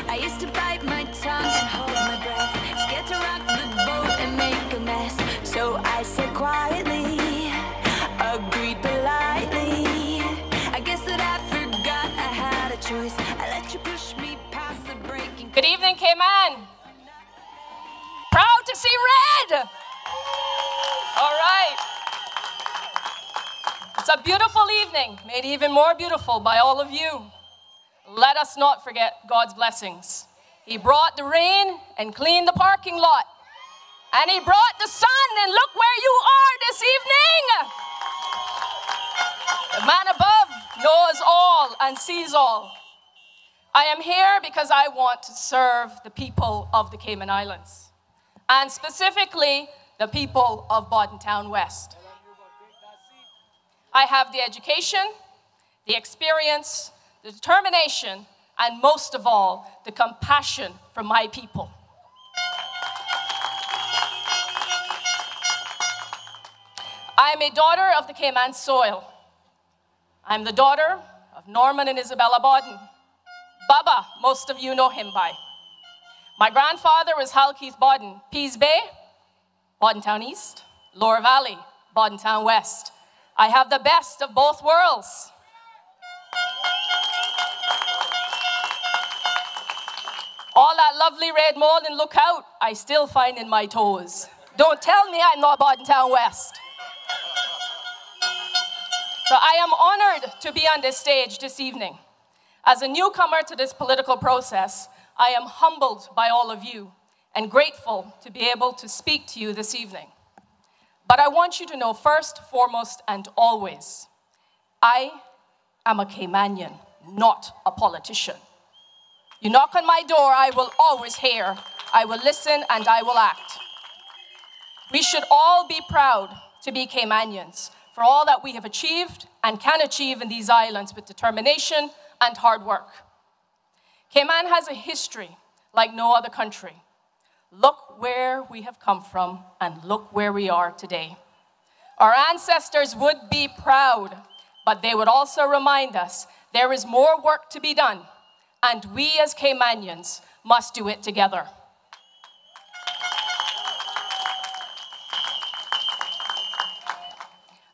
I used to bite my tongue and hold my breath, scared to rock the boat and make a mess. So I said quietly, agreed politely. I guess that I forgot I had a choice. I let you push me past the breaking. Good evening, Cayman. Proud to see red. All right. It's a beautiful evening, made even more beautiful by all of you. Let us not forget God's blessings. He brought the rain and cleaned the parking lot. And he brought the sun, and look where you are this evening. The man above knows all and sees all. I am here because I want to serve the people of the Cayman Islands, and specifically the people of Bodden Town West. I have the education, the experience, the determination, and most of all, the compassion for my people. I am a daughter of the Cayman soil. I'm the daughter of Norman and Isabella Bodden. Baba, most of you know him by. My grandfather was Hal Keith Bodden, Pease Bay, Bodden Town East, Lower Valley, Bodden Town West. I have the best of both worlds. All that lovely red mold and look out, I still find in my toes. Don't tell me I'm not Bodden Town West. So I am honored to be on this stage this evening. As a newcomer to this political process, I am humbled by all of you and grateful to be able to speak to you this evening. But I want you to know first, foremost, and always, I am a Caymanian, not a politician. You knock on my door, I will always hear, I will listen, and I will act. We should all be proud to be Caymanians for all that we have achieved and can achieve in these islands with determination and hard work. Cayman has a history like no other country. Look where we have come from and look where we are today. Our ancestors would be proud, but they would also remind us there is more work to be done, and we as Caymanians must do it together.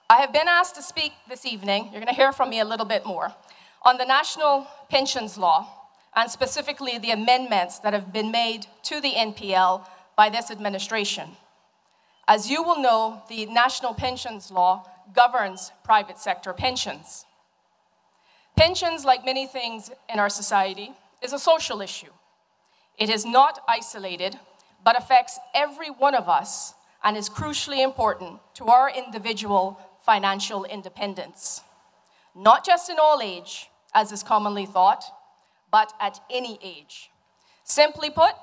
I have been asked to speak this evening, you're going to hear from me a little bit more, on the National Pensions Law, and specifically the amendments that have been made to the NPL by this administration. As you will know, the National Pensions Law governs private sector pensions. Pensions, like many things in our society, is a social issue. It is not isolated, but affects every one of us and is crucially important to our individual financial independence. Not just in old age, as is commonly thought, but at any age. Simply put,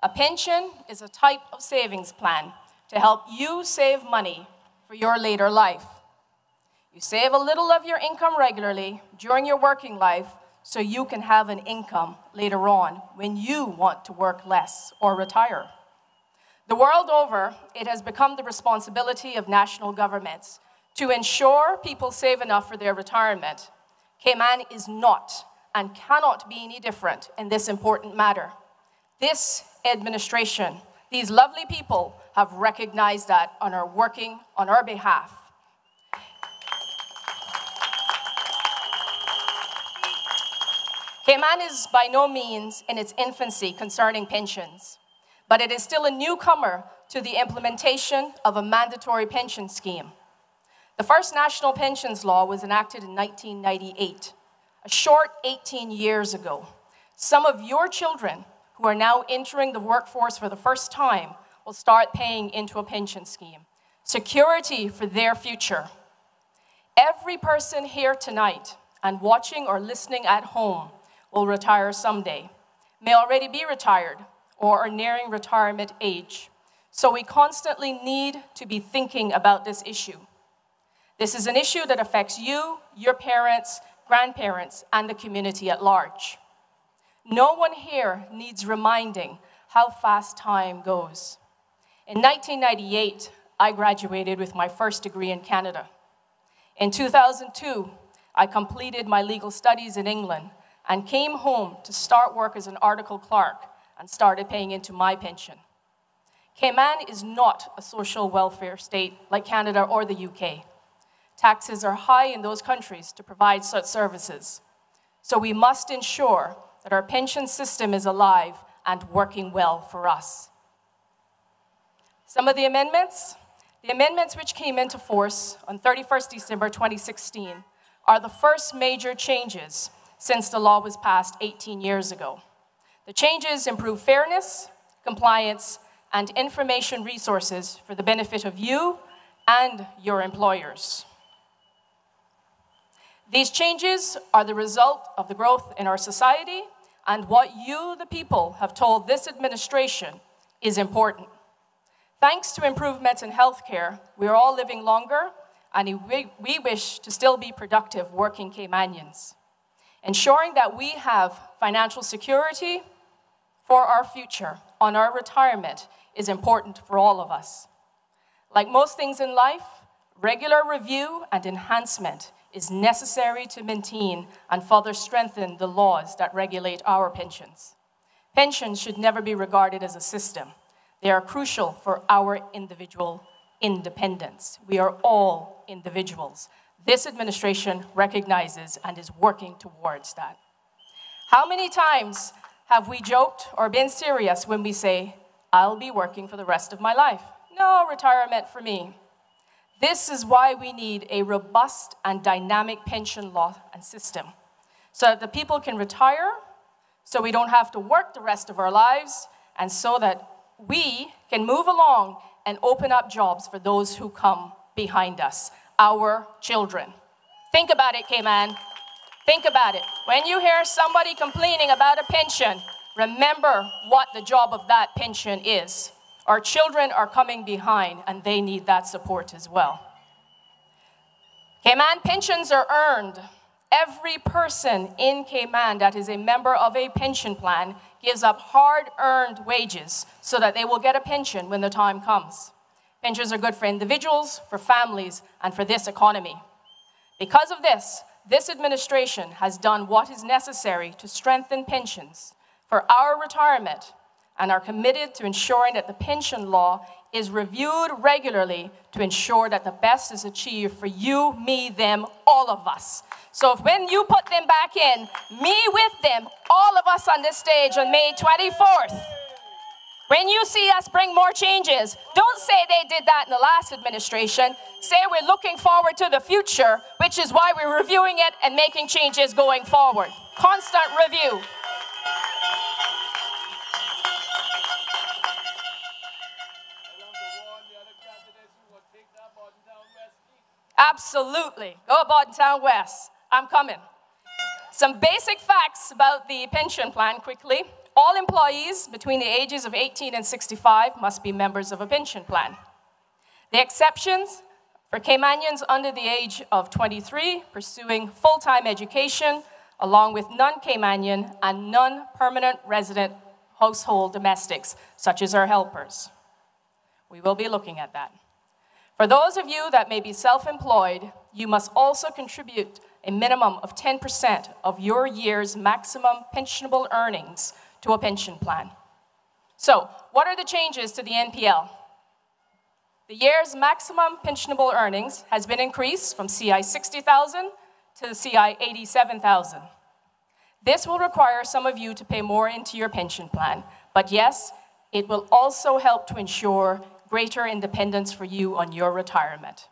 a pension is a type of savings plan to help you save money for your later life. You save a little of your income regularly during your working life so you can have an income later on when you want to work less or retire. The world over, it has become the responsibility of national governments to ensure people save enough for their retirement. Cayman is not and cannot be any different in this important matter. This administration, these lovely people have recognized that and are working on our behalf. Cayman is by no means in its infancy concerning pensions, but it is still a newcomer to the implementation of a mandatory pension scheme. The first national pensions law was enacted in 1998, a short 18 years ago. Some of your children who are now entering the workforce for the first time will start paying into a pension scheme. Security for their future. Every person here tonight and watching or listening at home will retire someday, may already be retired or are nearing retirement age. So we constantly need to be thinking about this issue. This is an issue that affects you, your parents, grandparents, and the community at large. No one here needs reminding how fast time goes. In 1998, I graduated with my first degree in Canada. In 2002, I completed my legal studies in England and came home to start work as an article clerk and started paying into my pension. Cayman is not a social welfare state like Canada or the UK. Taxes are high in those countries to provide such services. So we must ensure that our pension system is alive and working well for us. Some of the amendments which came into force on 31st December 2016 are the first major changes since the law was passed 18 years ago. The changes improve fairness, compliance, and information resources for the benefit of you and your employers. These changes are the result of the growth in our society and what you, the people, have told this administration is important. Thanks to improvements in healthcare, we are all living longer, and we wish to still be productive working Caymanians. Ensuring that we have financial security for our future on our retirement is important for all of us. Like most things in life, regular review and enhancement is necessary to maintain and further strengthen the laws that regulate our pensions. Pensions should never be regarded as a system. They are crucial for our individual independence. We are all individuals. This administration recognizes and is working towards that. How many times have we joked or been serious when we say, I'll be working for the rest of my life? No retirement for me. This is why we need a robust and dynamic pension law and system, so that the people can retire, so we don't have to work the rest of our lives, and so that we can move along and open up jobs for those who come behind us, our children. Think about it, Cayman. Think about it. When you hear somebody complaining about a pension, remember what the job of that pension is. Our children are coming behind, and they need that support as well. Cayman pensions are earned. Every person in Cayman that is a member of a pension plan gives up hard-earned wages so that they will get a pension when the time comes. Pensions are good for individuals, for families, and for this economy. Because of this, this administration has done what is necessary to strengthen pensions for our retirement, and are committed to ensuring that the pension law is reviewed regularly to ensure that the best is achieved for you, me, them, all of us. So if when you put them back in, me with them, all of us on this stage on May 24th, when you see us bring more changes, don't say they did that in the last administration. Say we're looking forward to the future, which is why we're reviewing it and making changes going forward. Constant review. Absolutely. Go Bodden West. I'm coming. Some basic facts about the pension plan quickly. All employees between the ages of 18 and 65 must be members of a pension plan. The exceptions for Caymanians under the age of 23 pursuing full-time education, along with non-Caymanian and non-permanent resident household domestics, such as our helpers. We will be looking at that. For those of you that may be self-employed, you must also contribute a minimum of 10% of your year's maximum pensionable earnings to a pension plan. So, what are the changes to the NPL? The year's maximum pensionable earnings has been increased from CI 60,000 to CI 87,000. This will require some of you to pay more into your pension plan, but yes, it will also help to ensure greater independence for you on your retirement.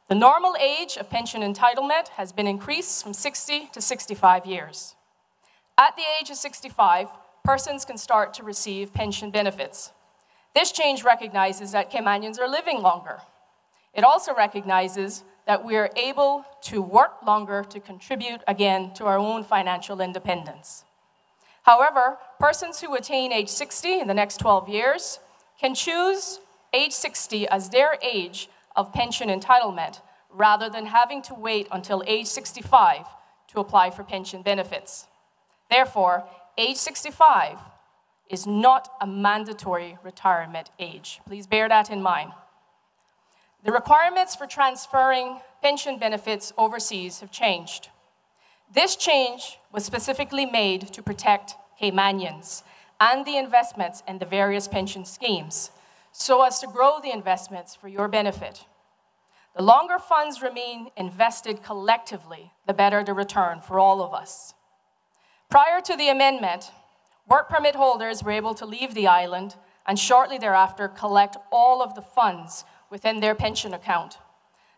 The normal age of pension entitlement has been increased from 60 to 65 years. At the age of 65, persons can start to receive pension benefits. This change recognizes that Caymanians are living longer. It also recognizes that we are able to work longer to contribute again to our own financial independence. However, persons who attain age 60 in the next 12 years can choose age 60 as their age of pension entitlement rather than having to wait until age 65 to apply for pension benefits. Therefore, age 65 is not a mandatory retirement age. Please bear that in mind. The requirements for transferring pension benefits overseas have changed. This change was specifically made to protect Caymanians and the investments in the various pension schemes, so as to grow the investments for your benefit. The longer funds remain invested collectively, the better the return for all of us. Prior to the amendment, work permit holders were able to leave the island and shortly thereafter collect all of the funds within their pension account.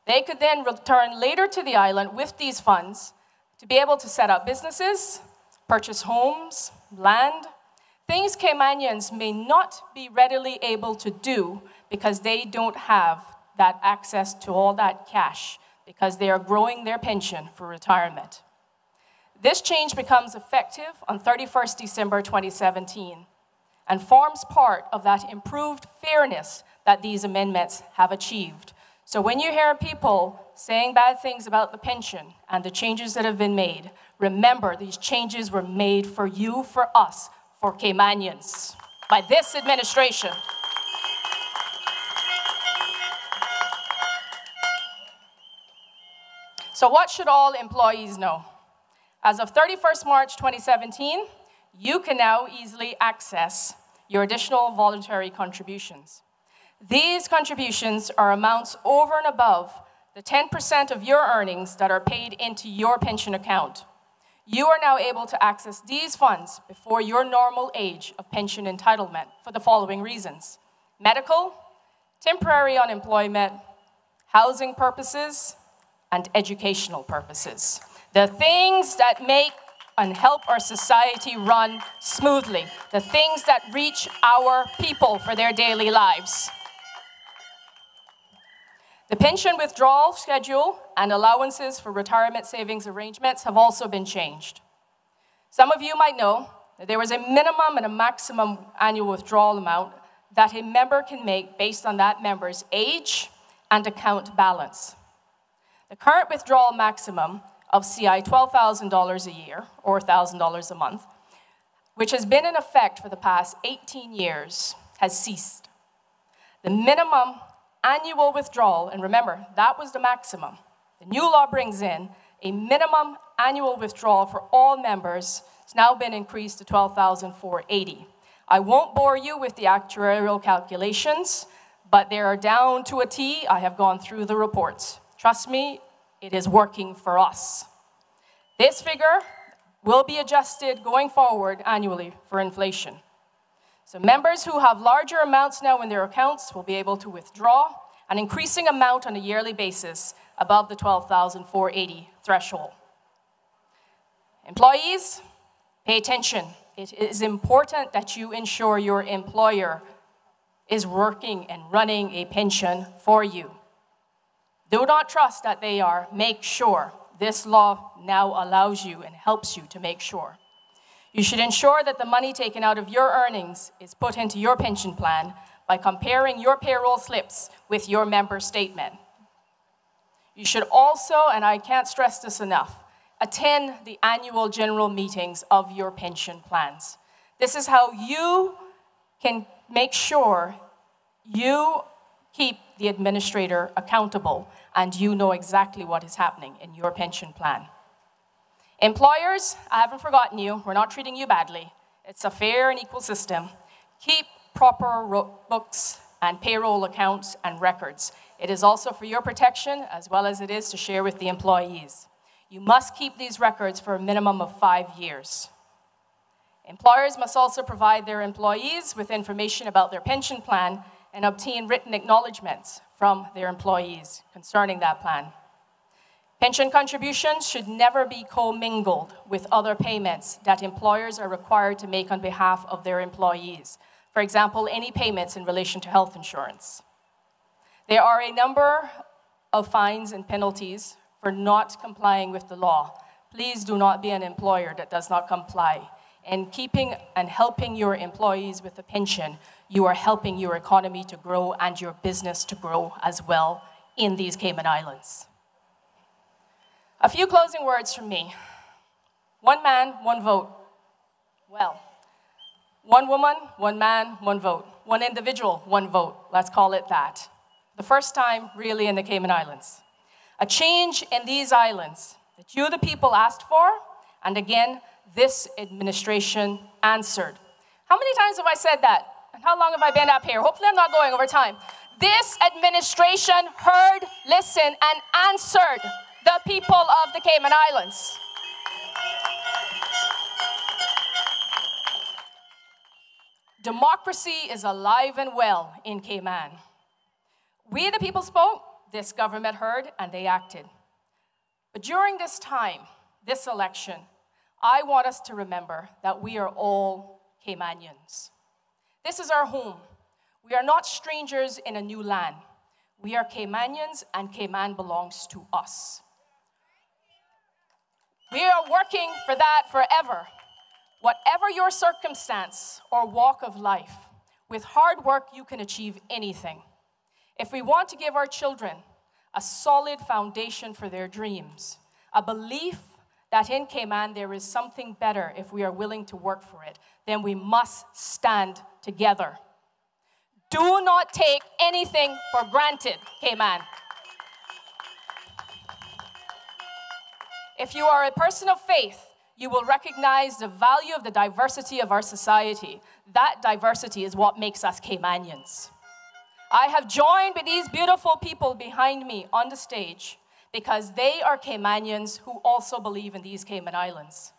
They could then return later to the island with these funds to be able to set up businesses, purchase homes, land, things Caymanians may not be readily able to do because they don't have that access to all that cash because they are growing their pension for retirement. This change becomes effective on 31st December 2017 and forms part of that improved fairness that these amendments have achieved. So when you hear people saying bad things about the pension and the changes that have been made, remember these changes were made for you, for us, for Caymanians, by this administration. So what should all employees know? As of 31st March 2017, you can now easily access your additional voluntary contributions. These contributions are amounts over and above the 10% of your earnings that are paid into your pension account. You are now able to access these funds before your normal age of pension entitlement for the following reasons: medical, temporary unemployment, housing purposes, and educational purposes. The things that make and help our society run smoothly. The things that reach our people for their daily lives. The pension withdrawal schedule and allowances for retirement savings arrangements have also been changed. Some of you might know that there was a minimum and a maximum annual withdrawal amount that a member can make based on that member's age and account balance. The current withdrawal maximum of CI $12,000 a year, or $1,000 a month, which has been in effect for the past 18 years, has ceased. The minimum annual withdrawal, and remember, that was the maximum. The new law brings in a minimum annual withdrawal for all members. It's now been increased to $12,480. I won't bore you with the actuarial calculations, but they are down to a T. I have gone through the reports. Trust me, it is working for us. This figure will be adjusted going forward annually for inflation. So members who have larger amounts now in their accounts will be able to withdraw an increasing amount on a yearly basis above the $12,480 threshold. Employees, pay attention. It is important that you ensure your employer is working and running a pension for you. Do not trust that they are. Make sure. This law now allows you and helps you to make sure. You should ensure that the money taken out of your earnings is put into your pension plan by comparing your payroll slips with your member statement. You should also, and I can't stress this enough, attend the annual general meetings of your pension plans. This is how you can make sure you keep the administrator accountable and you know exactly what is happening in your pension plan. Employers, I haven't forgotten you. We're not treating you badly. It's a fair and equal system. Keep proper books and payroll accounts and records. It is also for your protection as well as it is to share with the employees. You must keep these records for a minimum of 5 years. Employers must also provide their employees with information about their pension plan and obtain written acknowledgements from their employees concerning that plan. Pension contributions should never be commingled with other payments that employers are required to make on behalf of their employees. For example, any payments in relation to health insurance. There are a number of fines and penalties for not complying with the law. Please do not be an employer that does not comply. In keeping and helping your employees with a pension, you are helping your economy to grow and your business to grow as well in these Cayman Islands. A few closing words from me. One man, one vote. Well, one woman, one man, one vote. One individual, one vote. Let's call it that. The first time really in the Cayman Islands. A change in these islands that you, the people, asked for, and again, this administration answered. How many times have I said that? And how long have I been up here? Hopefully I'm not going over time. This administration heard, listened, and answered the people of the Cayman Islands. Democracy is alive and well in Cayman. We, the people, spoke, this government heard, and they acted. But during this time, this election, I want us to remember that we are all Caymanians. This is our home. We are not strangers in a new land. We are Caymanians, and Cayman belongs to us. We are working for that forever. Whatever your circumstance or walk of life, with hard work, you can achieve anything. If we want to give our children a solid foundation for their dreams, a belief that in Cayman there is something better if we are willing to work for it, then we must stand together. Do not take anything for granted, Cayman. If you are a person of faith, you will recognize the value of the diversity of our society. That diversity is what makes us Caymanians. I have joined with these beautiful people behind me on the stage because they are Caymanians who also believe in these Cayman Islands.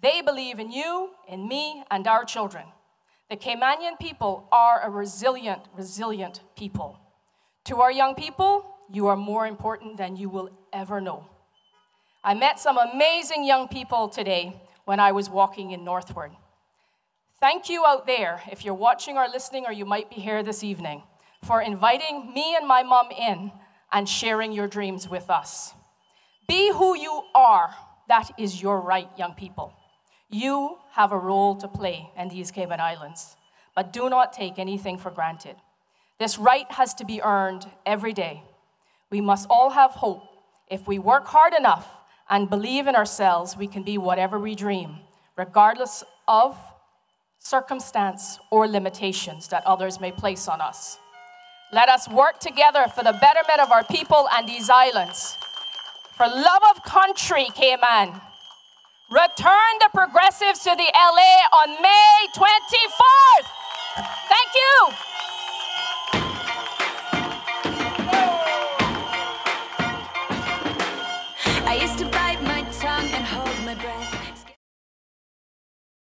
They believe in you, in me, and our children. The Caymanian people are a resilient people. To our young people, you are more important than you will ever know. I met some amazing young people today when I was walking in Northward. Thank you out there, if you're watching or listening, or you might be here this evening, for inviting me and my mom in and sharing your dreams with us. Be who you are. That is your right, young people. You have a role to play in these Cayman Islands, but do not take anything for granted. This right has to be earned every day. We must all have hope. If we work hard enough and believe in ourselves, we can be whatever we dream, regardless of circumstance or limitations that others may place on us. Let us work together for the betterment of our people and these islands. For love of country, Cayman, return the progressives to the LA on May 24th. Thank you.